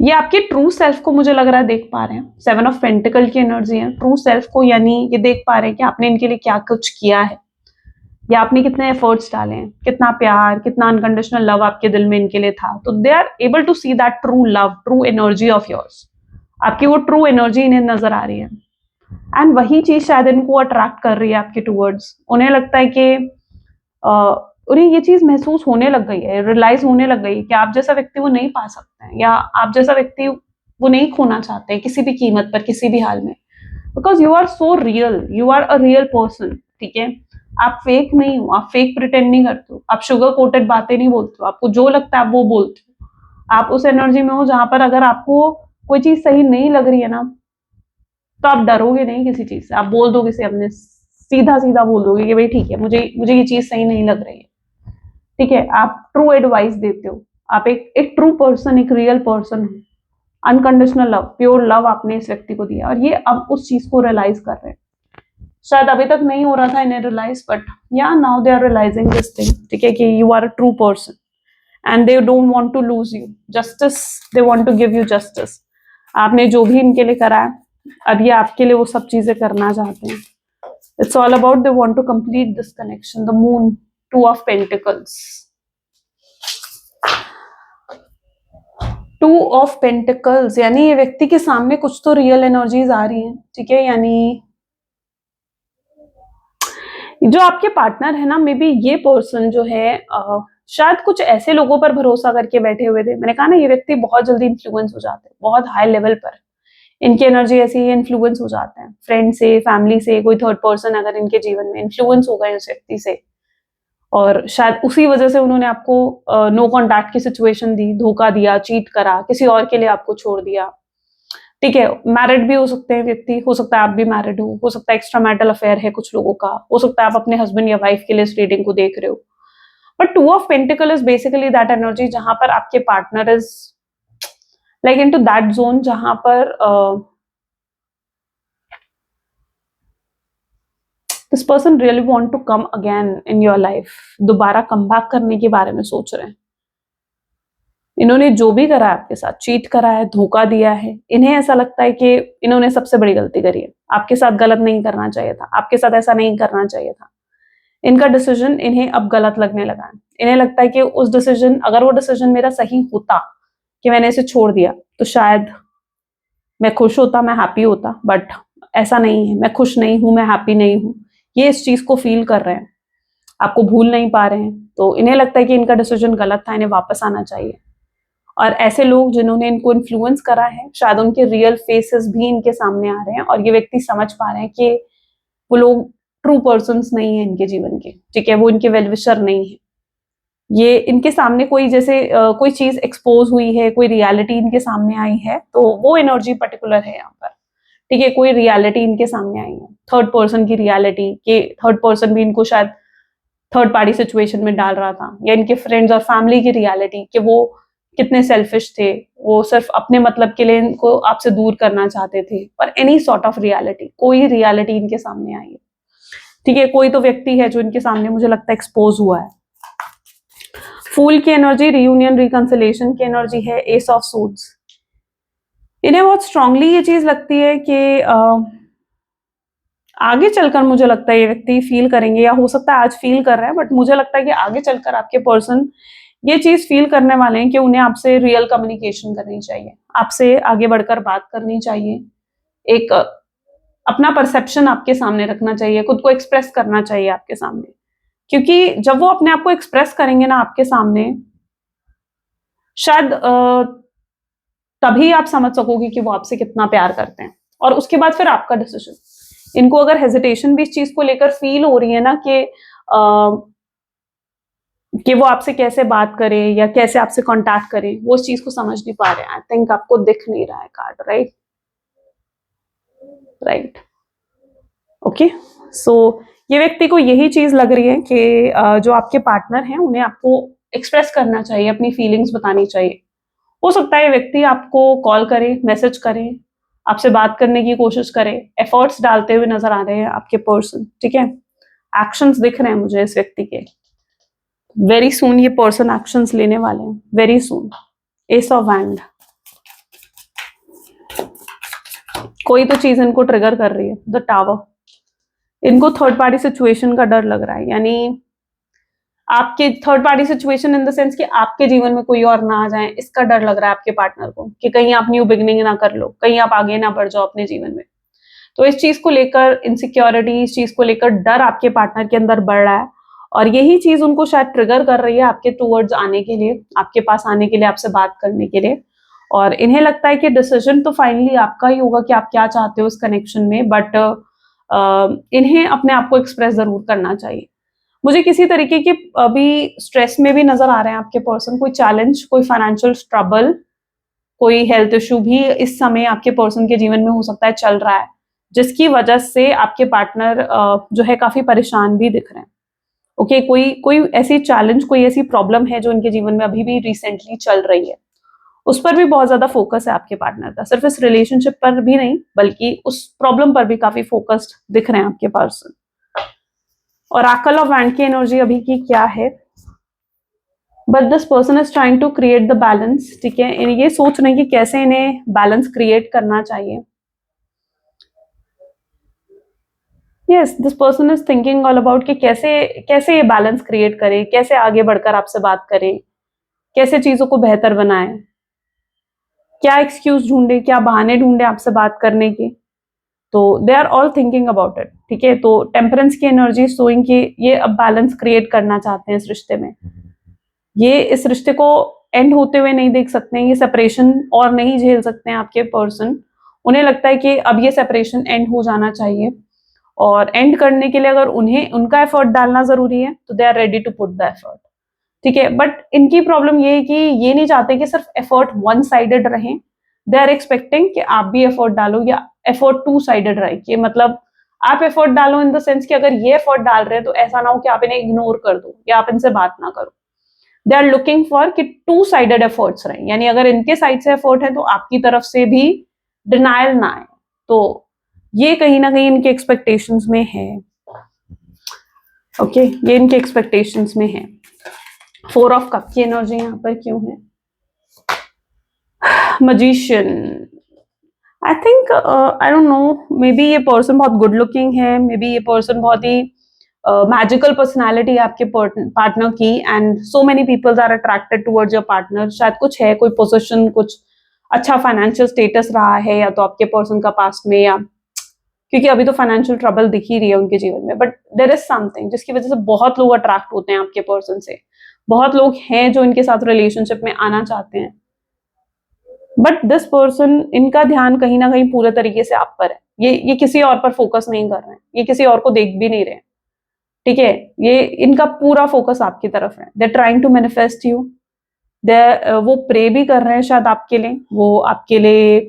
ये आपके ट्रू सेल्फ को मुझे लग रहा है देख पा रहे हैं। 7 ऑफ पेंटिकल की एनर्जी है, ट्रू सेल्फ को, यानी ये देख पा रहे हैं कि आपने इनके लिए क्या कुछ किया है या आपने कितने एफर्ट्स डाले हैं, कितना प्यार, कितना अनकंडीशनल लव आपके दिल में इनके लिए था। तो they are able to see that true love, true energy of yours. आपकी वो ट्रू एनर्जी इन्हें नजर आ रही है एंड वही चीज शायद इनको अट्रैक्ट कर रही है आपके टूवर्ड्स। उन्हें लगता है कि उन्हें ये चीज महसूस होने लग गई है, रियलाइज होने लग गई है कि आप जैसा व्यक्ति वो नहीं पा सकते हैं, या आप जैसा व्यक्ति वो नहीं खोना चाहते हैं किसी भी कीमत पर, किसी भी हाल में। Because you are so real, you are a real person. ठीक है, आप फेक नहीं हो, आप फेक प्रिटेंड नहीं करते हो, आप शुगर कोटेड बातें नहीं बोलते हो, आपको जो लगता है आप वो बोलते हो। आप उस एनर्जी में हो जहां पर अगर आपको कोई चीज सही नहीं लग रही है ना, तो आप डरोगे नहीं किसी चीज से, आप बोल दोगे से अपने, सीधा सीधा बोल दोगे कि भाई ठीक है, मुझे मुझे ये चीज सही नहीं लग रही है। ठीक है, आप ट्रू एडवाइस देते हो, आप एक ट्रू पर्सन, एक रियल पर्सन हो। अनकंडीशनल लव, प्योर लव आपने इस व्यक्ति को दिया और ये अब उस चीज को रियलाइज कर रहे हैं। शायद अभी तक नहीं हो रहा था इन्हें realize, but yeah now they are realizing this thing. ठीक है, कि you are a true person and they don't want to lose you. Justice, they want to give you justice. आपने जो भी इनके लिए करा है, अब ये आपके लिए वो सब चीजें करना चाहते हैं। It's all about they want to complete this connection. The moon, 2 of pentacles, 2 of pentacles, यानी ये व्यक्ति के सामने कुछ तो रियल एनर्जीज आ रही हैं। ठीक है, यानी जो आपके पार्टनर है ना, मे बी ये पर्सन जो है शायद कुछ ऐसे लोगों पर भरोसा करके बैठे हुए थे। मैंने कहा ना, ये व्यक्ति बहुत जल्दी इन्फ्लुएंस हो जाते हैं, बहुत हाई लेवल पर इनकी एनर्जी ऐसी है, इन्फ्लुएंस हो जाते हैं। फ्रेंड से, फैमिली से, कोई थर्ड पर्सन अगर इनके जीवन में इन्फ्लुएंस हो गए उस व्यक्ति से, और शायद उसी वजह से उन्होंने आपको नो कॉन्टैक्ट की सिचुएशन दी, धोखा दिया, चीट करा, किसी और के लिए आपको छोड़ दिया। ठीक है, मैरिड भी हो सकते हैं व्यक्ति, हो सकता है आप भी मैरिड हो सकता है एक्स्ट्रा मैरिटल अफेयर है कुछ लोगों का, हो सकता है आप अपने हस्बैंड या वाइफ के लिए इस रीडिंग को देख रहे हो। But 2 of pentacle is basically that energy जहां पर आपके partner is like into that zone जहां पर this person really want to come again in your life, दोबारा कम बैक करने के बारे में सोच रहे हैं। इन्होंने जो भी करा है आपके साथ, चीट करा है, धोखा दिया है, इन्हें ऐसा लगता है कि इन्होंने सबसे बड़ी गलती करी है, आपके साथ गलत नहीं करना चाहिए था, आपके साथ ऐसा नहीं करना चाहिए था। इनका डिसीजन इन्हें अब गलत लगने लगा है। इन्हें लगता है कि अगर वो डिसीजन मेरा सही होता कि मैंने इसे छोड़ दिया, तो शायद मैं खुश होता, मैं हैप्पी होता, बट ऐसा नहीं है। मैं खुश नहीं हूं, मैं हैप्पी नहीं हूं। ये इस चीज को फील कर रहे हैं, आपको भूल नहीं पा रहे हैं, तो इन्हें लगता है कि इनका डिसीजन गलत था, इन्हें वापस आना चाहिए। और ऐसे लोग जिन्होंने इनको इन्फ्लुएंस करा है, शायद उनके रियल फेसेस भी इनके सामने आ रहे हैं और ये व्यक्ति समझ पा रहे हैं कि वो लोग ट्रू पर्सन्स नहीं है इनके जीवन के, ठीक है, वो इनके वेलविशर नहीं है। ये इनके सामने कोई जैसे कोई चीज एक्सपोज हुई है, कोई रियलिटी इनके सामने आई है, तो वो एनर्जी पर्टिकुलर है यहाँ पर, ठीक है। कोई रियलिटी इनके सामने आई है, थर्ड पर्सन की रियलिटी, कि थर्ड पर्सन भी इनको शायद थर्ड पार्टी सिचुएशन में डाल रहा था, या इनके फ्रेंड्स और फैमिली की रियलिटी कि वो कितने सेल्फिश थे, वो सिर्फ अपने मतलब के लिए इनको आपसे दूर करना चाहते थे, और एनी सॉर्ट ऑफ रियलिटी, कोई रियलिटी इनके सामने आई है, ठीक है। कोई तो व्यक्ति है जो इनके सामने मुझे लगता है एक्सपोज हुआ है। फूल की एनर्जी, रियूनियन रिकंसिलेशन की एनर्जी है, एस ऑफ सूट्स। इन्हें बहुत स्ट्रांगली ये चीज लगती है कि आगे चलकर मुझे लगता है ये व्यक्ति फील करेंगे, या हो सकता है आज फील कर रहे हैं, बट मुझे लगता है कि आगे चलकर आपके पर्सन ये चीज फील करने वाले हैं कि उन्हें आपसे रियल कम्युनिकेशन करनी चाहिए, आपसे आगे बढ़कर बात करनी चाहिए, एक अपना परसेप्शन आपके सामने रखना चाहिए, खुद को एक्सप्रेस करना चाहिए आपके सामने। क्योंकि जब वो अपने आप को एक्सप्रेस करेंगे ना आपके सामने, शायद तभी आप समझ सकोगे कि वो आपसे कितना प्यार करते हैं, और उसके बाद फिर आपका डिसीजन। इनको अगर हेजिटेशन भी इस चीज को लेकर फील हो रही है ना कि वो आपसे कैसे बात करे या कैसे आपसे कांटेक्ट करे, वो उस चीज को समझ नहीं पा रहे हैं। आई थिंक आपको दिख नहीं रहा है कार्ड, राइट राइट, ओके। सो ये व्यक्ति को यही चीज लग रही है कि जो आपके पार्टनर हैं उन्हें आपको एक्सप्रेस करना चाहिए, अपनी फीलिंग्स बतानी चाहिए। हो सकता है ये व्यक्ति आपको कॉल करे, मैसेज करे, आपसे बात करने की कोशिश करे, एफर्ट्स डालते हुए नजर आ रहे हैं आपके पर्सन, ठीक है। एक्शंस दिख रहे हैं मुझे इस व्यक्ति के। वेरी सून ये पर्सन एक्शंस लेने वाले हैं, very soon. S of wand, कोई तो चीज इनको ट्रिगर कर रही है। द टावर, इनको थर्ड पार्टी सिचुएशन का डर लग रहा है, यानी आपके third party situation in the sense कि आपके जीवन में कोई और ना आ जाए, इसका डर लग रहा है आपके पार्टनर को, कि कहीं आप न्यू बिगनिंग ना कर लो, कहीं आप आगे ना बढ़ जाओ अपने जीवन में। तो इस चीज को लेकर इनसिक्योरिटी, इस चीज को लेकर डर आपके पार्टनर के अंदर बढ़ रहा है, और यही चीज उनको शायद ट्रिगर कर रही है आपके टूवर्ड्स आने के लिए, आपके पास आने के लिए, आपसे बात करने के लिए। और इन्हें लगता है कि डिसीजन तो फाइनली आपका ही होगा कि आप क्या चाहते हो इस कनेक्शन में, बट इन्हें अपने आप को एक्सप्रेस जरूर करना चाहिए। मुझे किसी तरीके के अभी स्ट्रेस में भी नजर आ रहे हैं आपके पर्सन, कोई चैलेंज, कोई फाइनेंशियल ट्रबल, कोई हेल्थ इशू भी इस समय आपके पर्सन के जीवन में हो सकता है चल रहा है, जिसकी वजह से आपके पार्टनर जो है काफी परेशान भी दिख रहे हैं। ओके, कोई कोई ऐसी चैलेंज, कोई ऐसी प्रॉब्लम है जो उनके जीवन में अभी भी रिसेंटली चल रही है, उस पर भी बहुत ज्यादा फोकस है आपके पार्टनर का। सिर्फ इस रिलेशनशिप पर भी नहीं, बल्कि उस प्रॉब्लम पर भी काफी फोकस्ड दिख रहे हैं आपके पर्सन। और ऑरेकल ऑफ वैंड की एनर्जी अभी की क्या है? But this person is trying to create the balance, ठीक है। ये सोच रहे हैं कि कैसे इन्हें बैलेंस क्रिएट करना चाहिए। Yes, this person is thinking all about कि कैसे कैसे ये बैलेंस क्रिएट करे, कैसे आगे बढ़कर आपसे बात करें, कैसे चीजों को बेहतर बनाए, क्या एक्सक्यूज ढूंढे, क्या बहाने ढूंढे आपसे बात करने के। तो they are all thinking about it, ठीक है। तो टेम्परेंस की एनर्जी शोइंग कि ये अब बैलेंस क्रिएट करना चाहते हैं इस रिश्ते में। ये इस रिश्ते को एंड होते हुए नहीं देख सकते हैं, ये सेपरेशन और नहीं झेल सकते हैं आपके पर्सन। उन्हें लगता है कि अब ये सेपरेशन एंड हो जाना चाहिए, और एंड करने के लिए अगर उन्हें उनका एफर्ट डालना जरूरी है तो they are ready to put the effort, ठीक है। बट इनकी प्रॉब्लम ये है कि ये नहीं चाहते कि सिर्फ एफर्ट वन साइडेड रहे, दे आर एक्सपेक्टिंग कि आप भी एफर्ट डालो, या एफर्ट टू साइडेड रहे, कि मतलब आप एफर्ट डालो इन द सेंस कि अगर ये एफर्ट डाल रहे हैं तो ऐसा ना हो कि आप इन्हें इग्नोर कर दो या आप इनसे बात ना करो। दे आर लुकिंग फॉर कि टू साइडेड एफर्ट्स रहे, यानी अगर इनके साइड से एफर्ट है तो आपकी तरफ से भी डिनायल ना आए। तो ये कहीं ना कहीं इनके एक्सपेक्टेशंस में है। ओके ये इनके एक्सपेक्टेशंस में है। 4 ऑफ कप की एनर्जी यहाँ पर क्यों है? Magician, I think I don't know, may be ये पर्सन बहुत गुड लुकिंग है, मे बी ये पर्सन बहुत ही मैजिकल पर्सनैलिटी है आपके पार्टनर की, and so many peoples are attracted towards your partner. शायद कुछ है, कोई पोजीशन, कुछ अच्छा फाइनेंशियल स्टेटस रहा है या तो आपके पर्सन का पास्ट में, या क्योंकि अभी तो फाइनेंशियल ट्रबल दिख ही रही है उनके जीवन में, बट देयर इज समथिंग जिसकी वजह से बहुत लोग अट्रैक्ट होते हैं आपके पर्सन से। बहुत लोग हैं जो इनके साथ रिलेशनशिप में आना चाहते हैं, बट दिस पर्सन, इनका ध्यान कहीं ना कहीं पूरे तरीके से आप पर है। ये किसी और पर फोकस नहीं कर रहे हैं, ये किसी और को देख भी नहीं रहे हैं, ठीक है? ये इनका पूरा फोकस आपकी तरफ है। They trying to manifest you, they वो प्रे भी कर रहे हैं शायद आपके लिए, वो आपके लिए,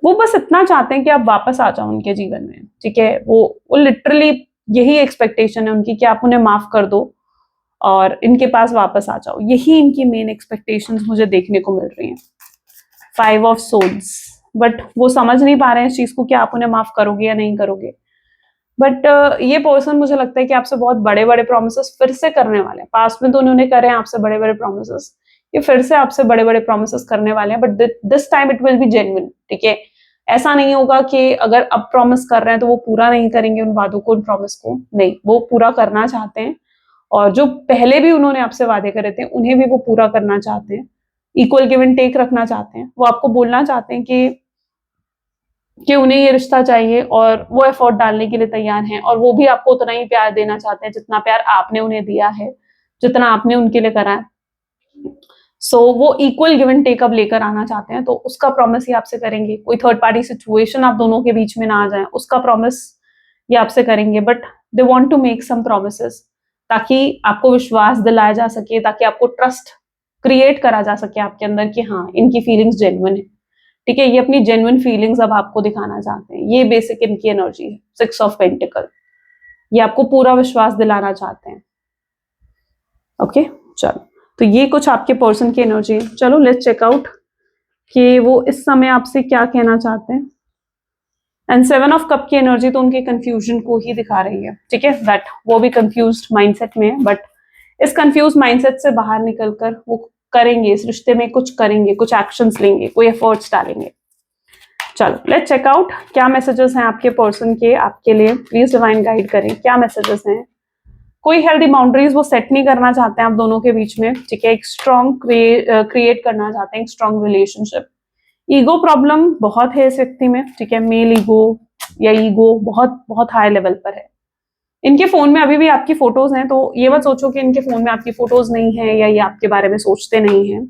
वो बस इतना चाहते हैं कि आप वापस आ जाओ उनके जीवन में, ठीक है? वो लिटरली यही एक्सपेक्टेशन है उनकी कि आप उन्हें माफ कर दो और इनके पास वापस आ जाओ। यही इनकी मेन एक्सपेक्टेशंस मुझे देखने को मिल रही हैं। 5 ऑफ सोल्स, बट वो समझ नहीं पा रहे हैं इस चीज को कि आप उन्हें माफ करोगे या नहीं करोगे। बट ये पर्सन मुझे लगता है कि आपसे बहुत बड़े बड़े प्रोमिसेस फिर से करने वाले हैं। पास्ट में तो उन्होंने करे हैं आपसे बड़े बड़े प्रोमिसेस, ये फिर से आपसे बड़े बड़े प्रोमिसेस करने वाले हैं, but this time it will be genuine, ठीक है? ऐसा नहीं होगा कि अगर अब प्रॉमिस कर रहे हैं तो वो पूरा नहीं करेंगे उन वादों को, उन प्रॉमिस को, नहीं, वो पूरा करना चाहते हैं। और जो पहले भी उन्होंने आपसे वादे करे थे उन्हें भी वो पूरा करना चाहते हैं। इक्वल गिव एंड टेक रखना चाहते हैं। वो आपको बोलना चाहते हैं कि उन्हें ये रिश्ता चाहिए और वो एफर्ट डालने के लिए तैयार हैं, और वो भी आपको उतना ही प्यार देना चाहते हैं जितना प्यार आपने उन्हें दिया है, जितना आपने उनके लिए करा है। सो वो इक्वल गिव एंड टेक अब लेकर आना चाहते हैं, तो उसका प्रॉमिस ये आपसे करेंगे। कोई थर्ड पार्टी सिचुएशन आप दोनों के बीच में ना आ जाए, उसका प्रॉमिस ये आपसे करेंगे। But they want to make some promises ताकि आपको विश्वास दिलाया जा सके, ताकि आपको ट्रस्ट क्रिएट करा जा सके आपके अंदर कि हाँ, इनकी फीलिंग्स जेन्युइन है, ठीक है? ये अपनी जेन्युइन फीलिंग्स अब आपको दिखाना चाहते हैं। ये बेसिक इनकी एनर्जी है। 6 ऑफ पेंटिकल, ये आपको पूरा विश्वास दिलाना चाहते हैं। ओके, चलो, तो ये कुछ आपके पर्सन की एनर्जी है। चलो लेट्स चेक आउट कि वो इस समय आपसे क्या कहना चाहते हैं। एंड 7 ऑफ कप की एनर्जी तो उनके कंफ्यूजन को ही दिखा रही है, ठीक है? दैट वो भी कंफ्यूज्ड माइंडसेट में है, बट इस कंफ्यूज माइंडसेट से बाहर निकलकर वो करेंगे, इस रिश्ते में कुछ करेंगे, कुछ एक्शंस लेंगे, कोई एफर्ट्स डालेंगे। चलो लेट्स चेक आउट क्या मैसेजेस हैं आपके पर्सन के आपके लिए। प्लीज डिवाइन गाइड करें, क्या मैसेजेस हैं? कोई हेल्दी बाउंड्रीज वो सेट नहीं करना चाहते हैं आप दोनों के बीच में, ठीक है? एक स्ट्रॉन्ग क्रिएट करना चाहते हैं, एक स्ट्रॉन्ग रिलेशनशिप। ईगो प्रॉब्लम बहुत है इस व्यक्ति में, ठीक है? मेल ईगो या ईगो बहुत बहुत हाई लेवल पर है। इनके फोन में अभी भी आपकी फोटोज हैं, तो ये मत सोचो कि इनके फोन में आपकी फोटोज नहीं है या ये आपके बारे में सोचते नहीं हैं।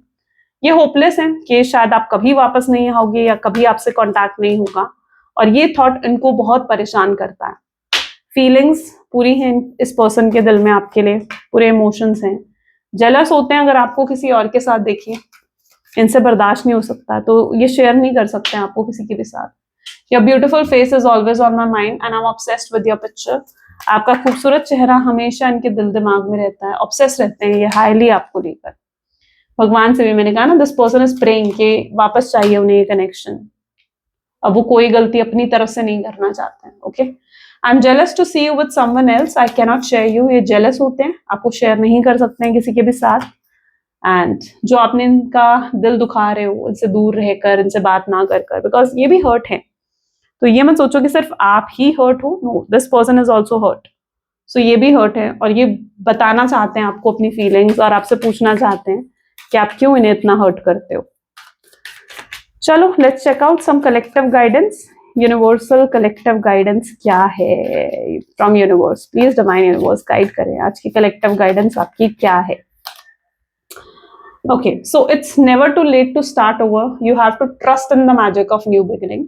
ये होपलेस हैं कि शायद आप कभी वापस नहीं आओगे या कभी आपसे कांटेक्ट नहीं होगा, और ये थॉट इनको बहुत परेशान करता है। फीलिंग्स पूरी हैं इस पर्सन के दिल में आपके लिए, पूरे इमोशंस हैं। जेलस होते हैं अगर आपको किसी और के साथ देखिए, इनसे बर्दाश्त नहीं हो सकता, तो ये शेयर नहीं कर सकते हैं आपको किसी के भी साथ। Your beautiful face is always on my mind and I am obsessed with your picture. आपका खूबसूरत चेहरा हमेशा इनके दिल दिमाग में रहता है, ऑब्सेस रहते हैं ये हाईली आपको लेकर। भगवान से भी मैंने कहा ना, दिस पर्सन इज प्रेइंग कि वापस चाहिए उन्हें ये कनेक्शन। अब वो कोई गलती अपनी तरफ से नहीं करना चाहते हैं। Okay, I am jealous to see you with someone else, I can not share you. ये जेलस होते हैं, आपको शेयर नहीं कर सकते हैं किसी के भी साथ। एंड जो आपने इनका दिल दुखा रहे हो, इनसे दूर रहकर, इनसे बात ना कर कर, बिकॉज ये भी हर्ट है। तो ये मत सोचो कि सिर्फ आप ही हर्ट हो, no, this person is also hurt. So ये भी हर्ट है और ये बताना चाहते हैं आपको अपनी फीलिंग्स, और आपसे पूछना चाहते हैं कि आप क्यों इन्हें इतना हर्ट करते हो। चलो let's check out some collective guidance. Universal collective guidance क्या है from universe? Please divine universe guide करें, आज की कलेक्टिव गाइडेंस आपकी क्या है? Okay, so it's never too late to start over. You have to trust in the magic of new beginning.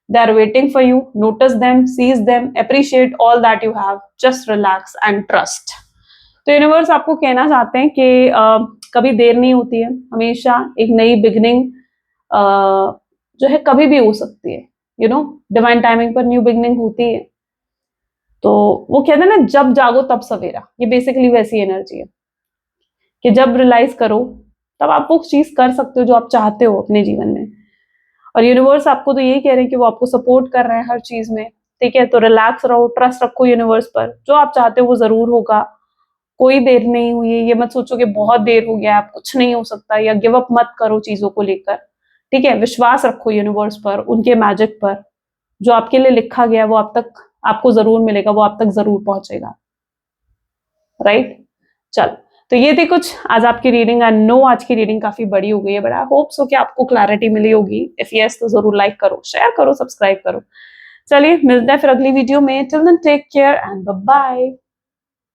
They are waiting for you. Notice them, seize them, appreciate all that you have. Just relax and trust. तो universe आपको कहना चाहते हैं कि कभी देर नहीं होती है, हमेशा एक नई बिगनिंग जो है कभी भी हो सकती है। यू नो, डिवाइन टाइमिंग पर न्यू बिगनिंग होती है। तो वो कहते हैं ना, जब जागो तब सवेरा, ये बेसिकली वैसी एनर्जी है कि जब रियलाइज करो तब आप वो चीज कर सकते हो जो आप चाहते हो अपने जीवन में। और यूनिवर्स आपको तो यही कह रहे हैं कि वो आपको सपोर्ट कर रहे हैं हर चीज में, ठीक है, तो रिलैक्स रहो, ट्रस्ट रखो यूनिवर्स पर, जो आप चाहते हो वो जरूर होगा। कोई देर नहीं हुई है, ये मत सोचो कि बहुत देर हो गया, आप कुछ नहीं हो सकता, या गिव अप मत करो चीजों को लेकर। ठीक है, विश्वास रखो यूनिवर्स पर, उनके मैजिक पर। जो आपके लिए लिखा गया है वो आप तक आपको जरूर मिलेगा, वो आप तक जरूर पहुंचेगा। राइट, चल, तो ये थी कुछ आज आपकी रीडिंग। आई नो आज की रीडिंग काफी बड़ी हो गई है, बट आई होप सो कि आपको क्लैरिटी मिली होगी। इफ यस तो जरूर लाइक करो, शेयर करो, सब्सक्राइब करो। चलिए मिलते हैं फिर अगली वीडियो में। Till then take care and bye bye.